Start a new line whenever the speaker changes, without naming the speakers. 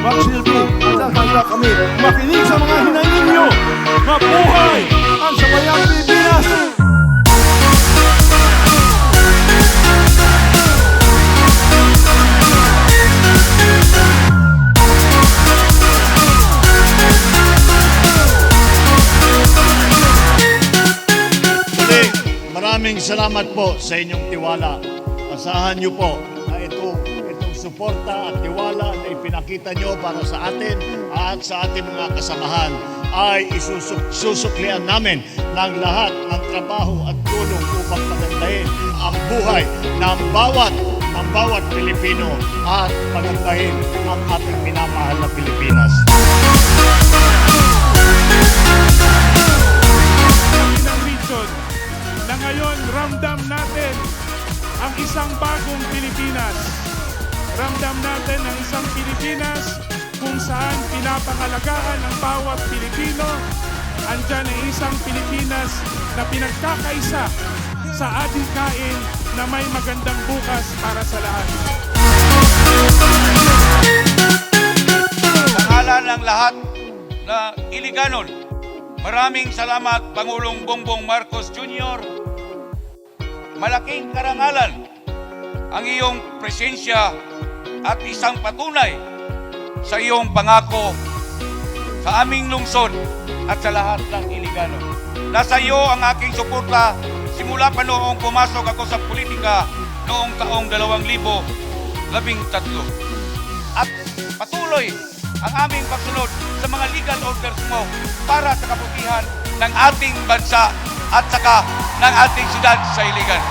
magsilbi at handa kami makinig sa mga hinaing ninyo. Mabuhay ang Sambayang Pilipinas!
Maraming salamat po sa inyong tiwala. Asahan niyo po na itong suporta at tiwala na ipinakita niyo para sa atin at sa ating mga kasamahan ay isusuklian namin ng lahat ng trabaho at tulong upang pagandahin ang buhay ng bawat Pilipino at pagandahin ang ating minamahal na Pilipinas.
Na ngayon ramdam natin ang isang bagong Pilipinas. Ramdam natin ang isang Pilipinas kung saan pinapangalagaan ng bawat Pilipino. Andyan ang isang Pilipinas na pinagkakaisa sa adhikain na may magandang bukas para sa lahat.
Sa ngalan ng lahat na Iliganon, maraming salamat Pangulong Bongbong Marcos Jr. Malaking karangalan ang iyong presensya at isang patunay sa iyong pangako sa aming lungsod at sa lahat ng Iliganon. Nasa iyo ang aking suporta simula pa noong pumasok ako sa politika noong taong 2013. At patuloy ang aming pagsunod sa mga legal orders mo para sa kabutihan ng ating bansa at saka ng ating syudad sa Iligan.